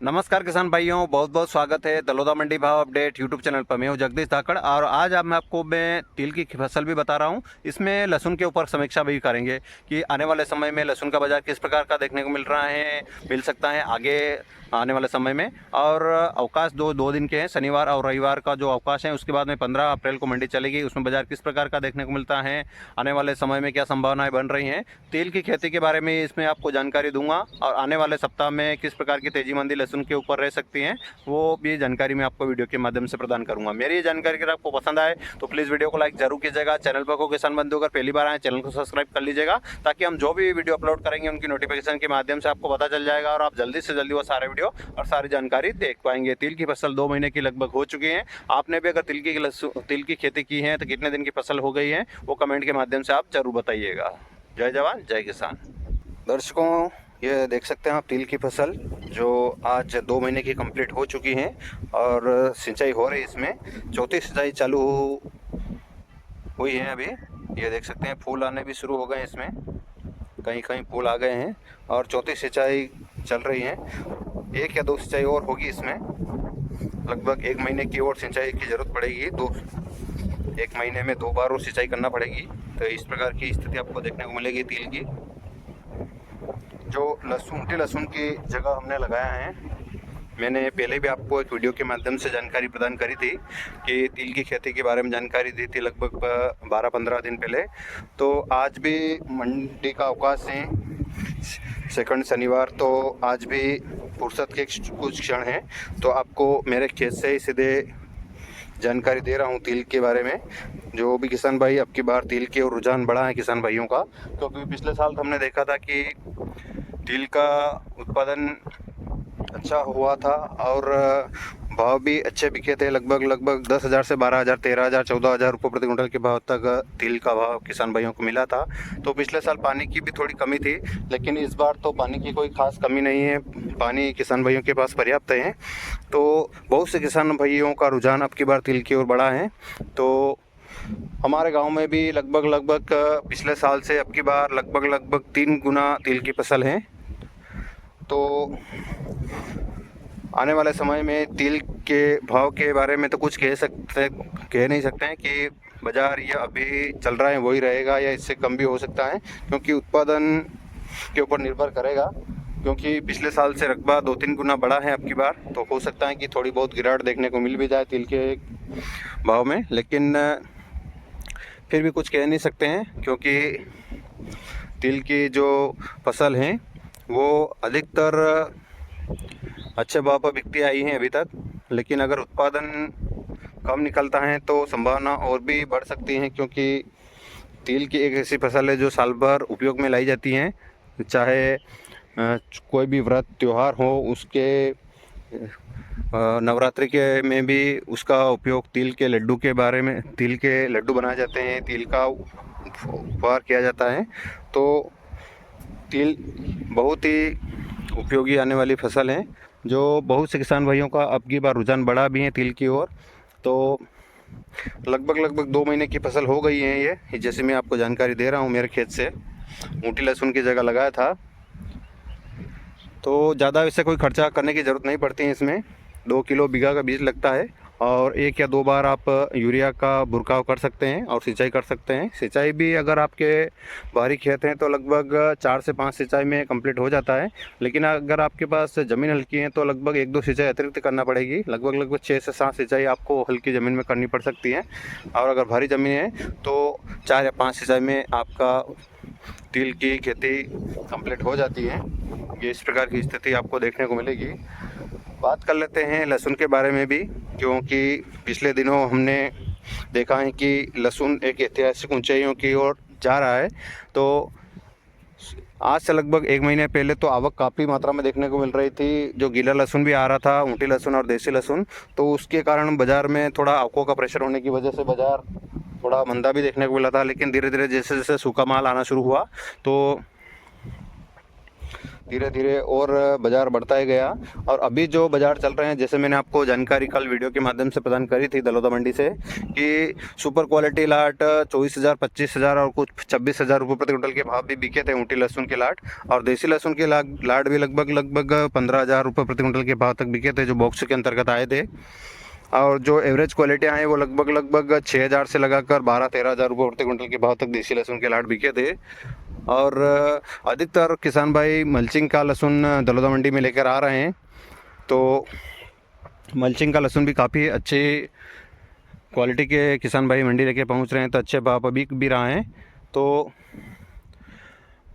नमस्कार किसान भाइयों, बहुत बहुत स्वागत है दलोदा मंडी भाव अपडेट यूट्यूब चैनल पर। मैं हूं जगदीश धाकड़ और आज मैं आपको तिल की फसल भी बता रहा हूं। इसमें लहसुन के ऊपर समीक्षा भी करेंगे कि आने वाले समय में लहसुन का बाज़ार किस प्रकार का देखने को मिल सकता है आगे आने वाले समय में। और अवकाश दो दिन के हैं, शनिवार और रविवार का जो अवकाश है। उसके बाद में 15 अप्रैल को मंडी चलेगी। उसमें बाज़ार किस प्रकार का देखने को मिलता है, आने वाले समय में क्या संभावनाएं बन रही हैं, तिल की खेती के बारे में इसमें आपको जानकारी दूंगा। और आने वाले सप्ताह में किस प्रकार की तेजी मंदी लहसुन के ऊपर रह सकती हैं, वो भी जानकारी मैं आपको वीडियो के माध्यम से प्रदान करूंगा। मेरी ये जानकारी अगर आपको पसंद आए तो प्लीज़ वीडियो को लाइक जरूर कीजिएगा। चैनल पर को किसान बंधु अगर पहली बार आए चैनल को सब्सक्राइब कर लीजिएगा, ताकि हम जो भी वीडियो अपलोड करेंगे उनकी नोटिफिकेशन के माध्यम से आपको पता चल जाएगा और आप जल्दी से जल्दी वो सारे वीडियो और सारी जानकारी देख पाएंगे। तिल की फसल 2 महीने की लगभग हो चुकी है। आपने भी अगर तिल की खेती की है तो कितने दिन की फसल हो गई है, वो कमेंट के माध्यम से आप जरूर बताइएगा। जय जवान जय किसान। दर्शकों, ये देख सकते हैं आप तिल की फसल जो आज 2 महीने की कंप्लीट हो चुकी है और सिंचाई हो रही है। इसमें चौथी सिंचाई चालू हुई है अभी। ये देख सकते हैं फूल आने भी शुरू हो गए हैं, इसमें कहीं कहीं फूल आ गए हैं और चौथी सिंचाई चल रही है। 1 या 2 सिंचाई और होगी इसमें। लगभग 1 महीने की और सिंचाई की ज़रूरत पड़ेगी। 1 महीने में 2 बार और सिंचाई करना पड़ेगी। तो इस प्रकार की स्थिति आपको देखने को मिलेगी तिल की। जो लहसुन की जगह हमने लगाया है, मैंने पहले भी आपको एक वीडियो के माध्यम से जानकारी प्रदान करी थी कि तिल की खेती के बारे में जानकारी दी थी लगभग 12-15 दिन पहले। तो आज भी मंडी का अवकाश है, सेकंड शनिवार, तो आज भी फुर्सत के कुछ क्षण हैं। तो आपको मेरे खेत से ही सीधे जानकारी दे रहा हूँ तिल के बारे में। जो भी किसान भाई, अब की बार तिल के और रुझान बढ़ा है किसान भाइयों का, क्योंकि पिछले साल हमने देखा था कि तिल का उत्पादन अच्छा हुआ था और भाव भी अच्छे बिके थे। लगभग 10,000 से 12,000, 13,000, 14,000 रुपये प्रति क्विंटल के भाव तक तिल का भाव किसान भाइयों को मिला था। तो पिछले साल पानी की भी थोड़ी कमी थी, लेकिन इस बार तो पानी की कोई खास कमी नहीं है। पानी किसान भाइयों के पास पर्याप्त है। तो बहुत से किसान भाइयों का रुझान अब की बार तिल की ओर बढ़ा है। तो हमारे गांव में भी लगभग पिछले साल से अब की बार लगभग 3 गुना तिल की फसल है। तो आने वाले समय में तिल के भाव के बारे में तो कुछ कह नहीं सकते हैं कि बाज़ार ये अभी चल रहा है वही रहेगा या इससे कम भी हो सकता है, क्योंकि उत्पादन के ऊपर निर्भर करेगा। क्योंकि पिछले साल से रकबा 2-3 गुना बढ़ा है अब की बार, तो हो सकता है कि थोड़ी बहुत गिरावट देखने को मिल भी जाए तिल के भाव में। लेकिन फिर भी कुछ कह नहीं सकते हैं, क्योंकि तिल की जो फसल है वो अधिकतर अच्छे भाव पर बिकती आई हैं अभी तक। लेकिन अगर उत्पादन कम निकलता है तो संभावना और भी बढ़ सकती है, क्योंकि तिल की एक ऐसी फसल है जो साल भर उपयोग में लाई जाती हैं। चाहे कोई भी व्रत त्यौहार हो, उसके नवरात्रि के में भी उसका उपयोग तिल के लड्डू बनाए जाते हैं, तिल का उपहार किया जाता है। तो तिल बहुत ही उपयोगी आने वाली फसल है, जो बहुत से किसान भाइयों का अब की बार रुझान बढ़ा भी है तिल की ओर। तो लगभग 2 महीने की फसल हो गई है ये, जैसे मैं आपको जानकारी दे रहा हूँ। मेरे खेत से ऊँटी लहसुन की जगह लगाया था, तो ज़्यादा वैसे कोई खर्चा करने की ज़रूरत नहीं पड़ती है। इसमें 2 किलो बीघा का बीज लगता है और 1 या 2 बार आप यूरिया का बुरकाव कर सकते हैं और सिंचाई कर सकते हैं। सिंचाई भी अगर आपके बाहरी खेत हैं तो लगभग 4 से 5 सिंचाई में कंप्लीट हो जाता है। लेकिन अगर आपके पास ज़मीन हल्की है तो लगभग 1-2 सिंचाई अतिरिक्त करना पड़ेगी। लगभग 6 से 7 सिंचाई आपको हल्की ज़मीन में करनी पड़ सकती है। और अगर भारी ज़मीन है तो 4 या 5 सिंचाई में आपका तिल की खेती कंप्लीट हो जाती है। ये इस प्रकार की स्थिति आपको देखने को मिलेगी। बात कर लेते हैं लहसुन के बारे में भी, क्योंकि पिछले दिनों हमने देखा है कि लहसुन एक ऐतिहासिक ऊंचाइयों की ओर जा रहा है। तो आज से लगभग 1 महीने पहले तो आवक काफ़ी मात्रा में देखने को मिल रही थी। जो गीला लहसुन भी आ रहा था, ऊँटी लहसुन और देसी लहसुन, तो उसके कारण बाज़ार में थोड़ा आवकों का प्रेशर होने की वजह से बाज़ार थोड़ा मंदा भी देखने को मिला था। लेकिन धीरे धीरे जैसे जैसे सूखा माल आना शुरू हुआ तो धीरे धीरे और बाज़ार बढ़ता ही गया। और अभी जो बाज़ार चल रहे हैं, जैसे मैंने आपको जानकारी कल वीडियो के माध्यम से प्रदान करी थी दलोदा मंडी से, कि सुपर क्वालिटी लाट 24,000, 25,000 और कुछ 26,000 रुपये प्रति क्विंटल के भाव भी बिके थे ऊँटी लहसुन के लाट। और देसी लहसुन के लाट भी लगभग 15,000 रुपये प्रति क्विंटल के भाव तक बिके थे, जो बॉक्स के अंतर्गत आए थे। और जो एवरेज क्वालिटियाँ हैं वो लगभग 6,000 से लगाकर 12-13,000 रुपये प्रति क्विंटल के भाव तक देसी लहसुन के लाट बिके थे। और अधिकतर किसान भाई मल्चिंग का लहसुन दलोदा मंडी में लेकर आ रहे हैं, तो मल्चिंग का लहसुन भी काफ़ी अच्छे क्वालिटी के किसान भाई मंडी लेके पहुंच रहे हैं, तो अच्छे भाव बिक भी रहे हैं। तो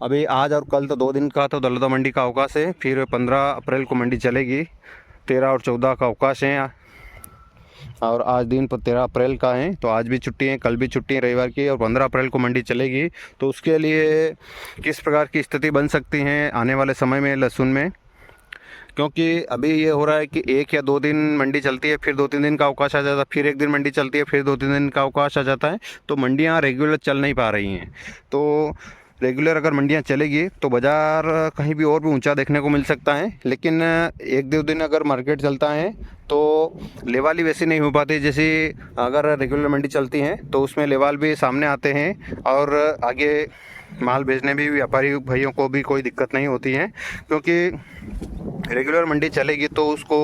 अभी आज और कल तो 2 दिन का तो दलोदा मंडी का अवकाश है, फिर 15 अप्रैल को मंडी चलेगी। 13 और 14 का अवकाश है, और आज दिन 13 अप्रैल का है, तो आज भी छुट्टी है, कल भी छुट्टी है रविवार की, और 15 अप्रैल को मंडी चलेगी। तो उसके लिए किस प्रकार की स्थिति बन सकती हैं आने वाले समय में लहसुन में, क्योंकि अभी ये हो रहा है कि 1 या 2 दिन मंडी चलती है, फिर 2-3 दिन का अवकाश आ जाता है, फिर 1 दिन मंडी चलती है, फिर 2-3 दिन का अवकाश आ जाता है। तो मंडियाँ रेगुलर चल नहीं पा रही हैं। तो रेगुलर अगर मंडियाँ चलेगी तो बाज़ार कहीं भी और भी ऊंचा देखने को मिल सकता है, लेकिन 1-2 दिन अगर मार्केट चलता है तो लेवाली वैसी नहीं हो पाती जैसे अगर रेगुलर मंडी चलती हैं, तो उसमें लेवाल भी सामने आते हैं और आगे माल भेजने में भी व्यापारी भाइयों को भी कोई दिक्कत नहीं होती है, क्योंकि रेगुलर मंडी चलेगी तो उसको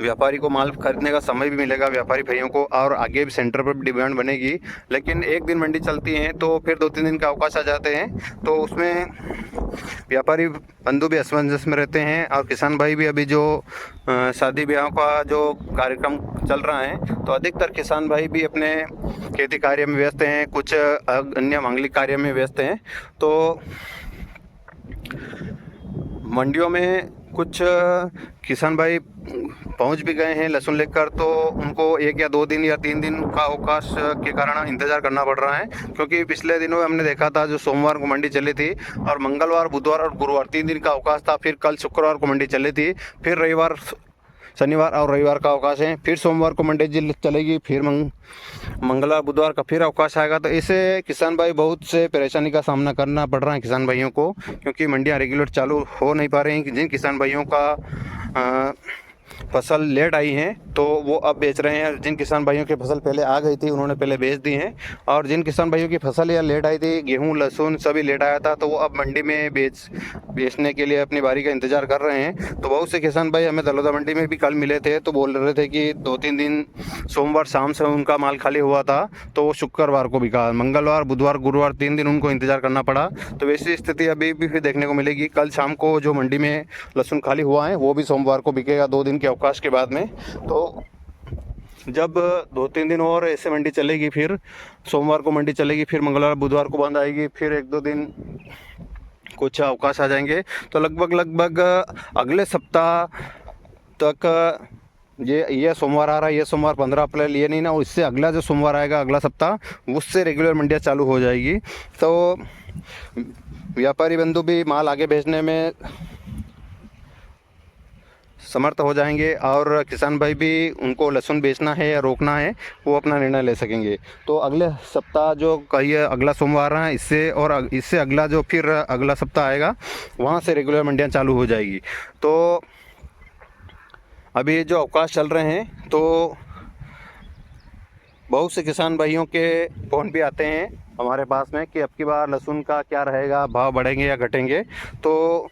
व्यापारी को माल खरीदने का समय भी मिलेगा व्यापारी भाइयों को, और आगे भी सेंटर पर भी डिमांड बनेगी। लेकिन 1 दिन मंडी चलती है तो फिर 2-3 दिन का अवकाश आ जाते हैं, तो उसमें व्यापारी बंधु भी असमंजस में रहते हैं, और किसान भाई भी अभी जो शादी ब्याह का जो कार्यक्रम चल रहा है, तो अधिकतर किसान भाई भी अपने खेती कार्य में व्यस्त हैं, कुछ अन्य मांगलिक कार्य में व्यस्त हैं। तो मंडियों में कुछ किसान भाई पहुंच भी गए हैं लहसुन लेकर, तो उनको 1 या 2 दिन या 3 दिन का अवकाश के कारण इंतज़ार करना पड़ रहा है, क्योंकि पिछले दिनों में हमने देखा था जो सोमवार को मंडी चली थी, और मंगलवार, बुधवार और गुरुवार 3 दिन का अवकाश था, फिर कल शुक्रवार को मंडी चली थी, फिर रविवार, शनिवार और रविवार का अवकाश है, फिर सोमवार को मंडी चलेगी, फिर मंगलवार, बुधवार का फिर अवकाश आएगा। तो ऐसे किसान भाई बहुत से परेशानी का सामना करना पड़ रहा है किसान भाइयों को, क्योंकि मंडियाँ रेगुलर चालू हो नहीं पा रही हैं। जिन किसान भाइयों का फसल लेट आई हैं तो वो अब बेच रहे हैं, जिन किसान भाइयों की फसल पहले आ गई थी उन्होंने पहले बेच दी हैं, और जिन किसान भाइयों की फसल या लेट आई थी, गेहूं, लहसुन सभी लेट आया था, तो वो अब मंडी में बेचने के लिए अपनी बारी का इंतज़ार कर रहे हैं। तो बहुत से किसान भाई हमें दलोदा मंडी में भी कल मिले थे, तो बोल रहे थे कि 2-3 दिन सोमवार शाम से उनका माल खाली हुआ था, तो वो शुक्रवार को बिका, मंगलवार, बुधवार, गुरुवार 3 दिन उनको इंतज़ार करना पड़ा। तो वैसी स्थिति अभी भी फिर देखने को मिलेगी। कल शाम को जो मंडी में लहसुन खाली हुआ है वो भी सोमवार को बिकेगा, 2 दिन के अवकाश के बाद में। तो जब 2-3 दिन और ऐसे मंडी चलेगी, फिर सोमवार को मंडी चलेगी, फिर मंगलवार, बुधवार को बंद आएगी, फिर 1-2 दिन कुछ अवकाश आ जाएंगे, तो लगभग अगले सप्ताह तक ये सोमवार आ रहा है, ये सोमवार 15 अप्रैल, ये नहीं ना, इससे अगला जो सोमवार आएगा अगला सप्ताह, उससे रेगुलर मंडियाँ चालू हो जाएगी। तो व्यापारी बंधु भी माल आगे भेजने में समर्थ हो जाएंगे, और किसान भाई भी उनको लहसुन बेचना है या रोकना है वो अपना निर्णय ले सकेंगे। तो अगले सप्ताह जो कहिए अगला सोमवार है, इससे अगला जो फिर अगला सप्ताह आएगा वहाँ से रेगुलर मंडियाँ चालू हो जाएगी। तो अभी जो अवकाश चल रहे हैं, तो बहुत से किसान भाइयों के फ़ोन भी आते हैं हमारे पास में कि अब की बार लहसुन का क्या रहेगा, भाव बढ़ेंगे या घटेंगे। तो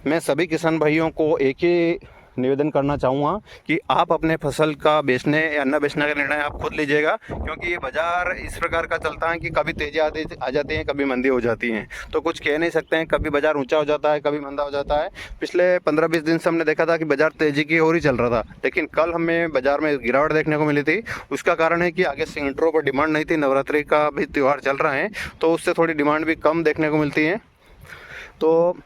मैं सभी किसान भाइयों को एक ही निवेदन करना चाहूँगा कि आप अपने फसल का बेचने या न बेचने का निर्णय आप खुद लीजिएगा, क्योंकि ये बाज़ार इस प्रकार का चलता है कि कभी तेज़ी आ जाती है, कभी मंदी हो जाती है, तो कुछ कह नहीं सकते हैं। कभी बाज़ार ऊंचा हो जाता है, कभी मंदा हो जाता है। पिछले 15-20 दिन से हमने देखा था कि बाज़ार तेज़ी की ओर ही चल रहा था, लेकिन कल हमें बाज़ार में गिरावट देखने को मिली थी। उसका कारण है कि आगे सिलेंडरों पर डिमांड नहीं थी, नवरात्रि का भी त्यौहार चल रहा है, तो उससे थोड़ी डिमांड भी कम देखने को मिलती है। तो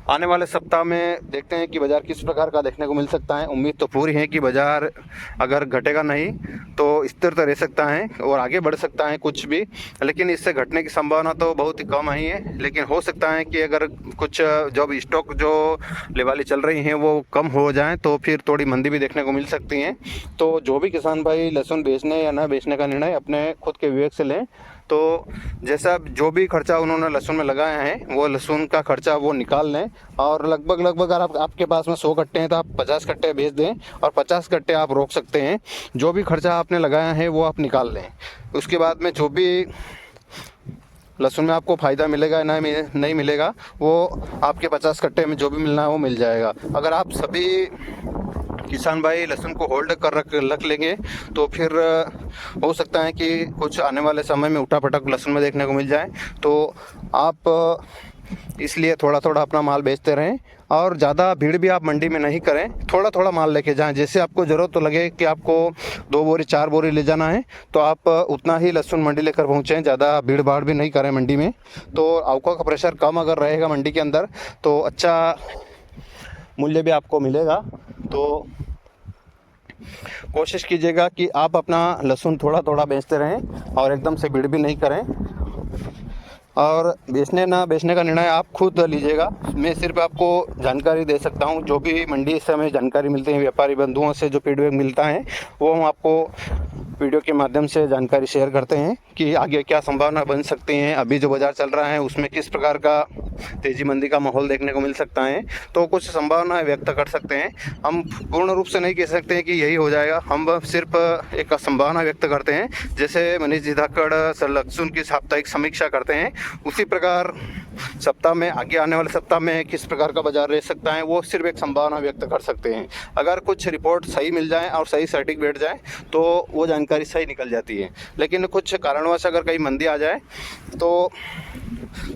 आने वाले सप्ताह में देखते हैं कि बाज़ार किस प्रकार का देखने को मिल सकता है। उम्मीद तो पूरी है कि बाज़ार अगर घटेगा नहीं तो स्थिर तो रह सकता है और आगे बढ़ सकता है कुछ भी, लेकिन इससे घटने की संभावना तो बहुत ही कम ही है। लेकिन हो सकता है कि अगर कुछ जब स्टॉक जो लेवाली चल रही हैं वो कम हो जाएं तो फिर थोड़ी मंदी भी देखने को मिल सकती हैं। तो जो भी किसान भाई लहसुन बेचने या ना बेचने का निर्णय अपने खुद के विवेक से लें। तो जैसा जो भी खर्चा उन्होंने लहसुन में लगाया है वो लहसुन का खर्चा वो निकाल लें, और लगभग अगर आपके पास में 100 कट्टे हैं तो आप 50 कट्टे बेच दें और 50 कट्टे आप रोक सकते हैं। जो भी खर्चा आपने लगाया है वो आप निकाल लें। उसके बाद में जो भी लहसुन में आपको फ़ायदा मिलेगा नहीं मिलेगा वो आपके 50 कट्टे में जो भी मिलना है वो मिल जाएगा। अगर आप सभी किसान भाई लहसुन को होल्ड कर रख लेंगे तो फिर हो सकता है कि कुछ आने वाले समय में उठापटक लहसुन में देखने को मिल जाए। तो आप इसलिए थोड़ा थोड़ा अपना माल बेचते रहें और ज़्यादा भीड़ भी आप मंडी में नहीं करें, थोड़ा थोड़ा माल लेके जाएं। जैसे आपको ज़रूरत तो लगे कि आपको 2 बोरी 4 बोरी ले जाना है तो आप उतना ही लहसुन मंडी लेकर पहुँचें, ज़्यादा भीड़ भाड़ भी नहीं करें मंडी में। तो आवकों का प्रेशर कम अगर रहेगा मंडी के अंदर तो अच्छा मूल्य भी आपको मिलेगा। तो कोशिश कीजिएगा कि आप अपना लहसुन थोड़ा थोड़ा बेचते रहें और एकदम से भीड़ भी नहीं करें, और बेचने ना बेचने का निर्णय आप खुद लीजिएगा। मैं सिर्फ आपको जानकारी दे सकता हूँ, जो भी मंडी से हमें जानकारी मिलती है व्यापारी बंधुओं से जो फीडबैक मिलता है वो हम आपको वीडियो के माध्यम से जानकारी शेयर करते हैं कि आगे क्या संभावना बन सकती हैं। अभी जो बाज़ार चल रहा है उसमें किस प्रकार का तेज़ी मंदी का माहौल देखने को मिल सकता है, तो कुछ संभावनाएं व्यक्त कर सकते हैं। हम पूर्ण रूप से नहीं कह सकते हैं कि यही हो जाएगा, हम सिर्फ एक संभावना व्यक्त करते हैं। जैसे मनीष जी धाकड़ लहसुन की साप्ताहिक समीक्षा करते हैं उसी प्रकार सप्ताह में आगे आने वाले सप्ताह में किस प्रकार का बाजार रह सकता है वो सिर्फ एक संभावना व्यक्त कर सकते हैं। अगर कुछ रिपोर्ट सही मिल जाए और सही सटीक बैठ जाए तो वो जानकारी सही निकल जाती है, लेकिन कुछ कारणवश अगर कहीं मंदी आ जाए तो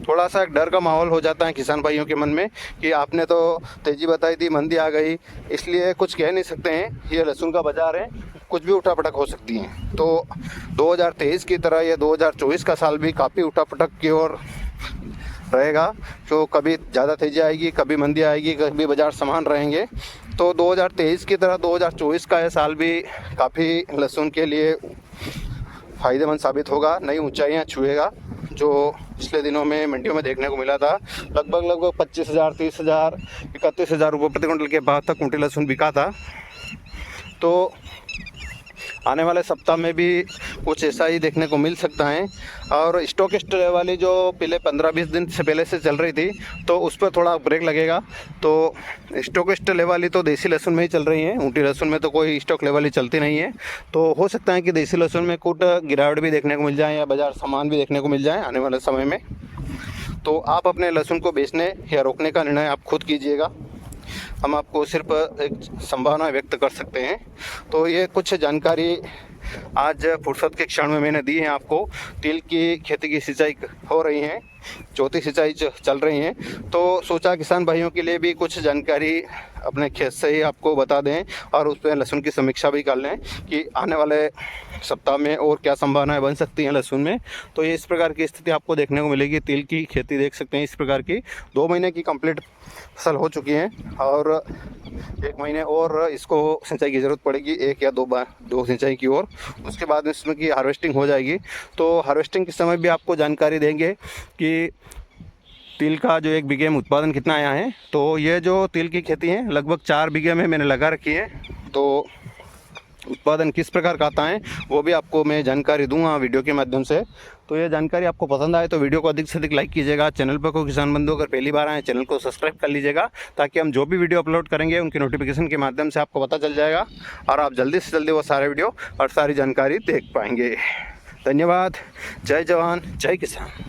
थोड़ा सा एक डर का माहौल हो जाता है किसान भाइयों के मन में कि आपने तो तेज़ी बताई थी, मंदी आ गई, इसलिए कुछ कह नहीं सकते हैं। ये लहसुन का बाज़ार है, कुछ भी उठापटक हो सकती हैं। तो 2023 की तरह ये 2024 का साल भी काफ़ी उठापटक की ओर रहेगा। तो कभी ज़्यादा तेज़ी आएगी, कभी मंदी आएगी, कभी बाज़ार समान रहेंगे। तो 2023 की तरह 2024 का यह साल भी काफ़ी लहसुन के लिए फ़ायदेमंद साबित होगा, नई ऊंचाइयां छुएगा। जो पिछले दिनों में मंडियों में देखने को मिला था लगभग 25,000, 30,000, 31,000 रुपये प्रति कुंटल के बाद तक कुंटल लहसुन बिका था। तो आने वाले सप्ताह में भी कुछ ऐसा ही देखने को मिल सकता है। और स्टॉकिस्ट वाली जो पहले 15-20 दिन से पहले से चल रही थी तो उस पर थोड़ा ब्रेक लगेगा। तो स्टॉकिस्ट लेवल वाली तो देसी लहसुन में ही चल रही है, ऊँटी लहसुन में तो कोई स्टॉक लेवल ही चलती नहीं है। तो हो सकता है कि देसी लहसुन में कुछ गिरावट भी देखने को मिल जाए या बाज़ार सामान भी देखने को मिल जाए आने वाले समय में। तो आप अपने लहसुन को बेचने या रोकने का निर्णय आप खुद कीजिएगा, हम आपको सिर्फ एक संभावना व्यक्त कर सकते हैं। तो ये कुछ जानकारी आज फुर्सत के क्षण में मैंने दी है आपको। तिल की खेती की सिंचाई हो रही है, चौथी सिंचाई चल रही है, तो सोचा किसान भाइयों के लिए भी कुछ जानकारी अपने खेत से ही आपको बता दें और उस पर लहसुन की समीक्षा भी कर लें कि आने वाले सप्ताह में और क्या संभावनाएं बन सकती हैं लहसुन में। तो ये इस प्रकार की स्थिति आपको देखने को मिलेगी। तिल की खेती देख सकते हैं इस प्रकार की 2 महीने की कंप्लीट फसल हो चुकी है और 1 महीने और इसको सिंचाई की ज़रूरत पड़ेगी, 1 या 2 सिंचाई की ओर। उसके बाद इसमें की हार्वेस्टिंग हो जाएगी। तो हार्वेस्टिंग के समय भी आपको जानकारी देंगे कि तिल का जो 1 बीघे में उत्पादन कितना आया है। तो ये जो तिल की खेती है लगभग 4 बीघे में मैंने लगा रखी है, तो उत्पादन किस प्रकार का आता है वो भी आपको मैं जानकारी दूंगा वीडियो के माध्यम से। तो ये जानकारी आपको पसंद आए तो वीडियो को अधिक से अधिक लाइक कीजिएगा। चैनल पर कोई किसान बंधु अगर पहली बार आए चैनल को सब्सक्राइब कर लीजिएगा, ताकि हम जो भी वीडियो अपलोड करेंगे उनकी नोटिफिकेशन के माध्यम से आपको पता चल जाएगा और आप जल्दी से जल्दी वो सारे वीडियो और सारी जानकारी देख पाएंगे। धन्यवाद। जय जवान जय किसान।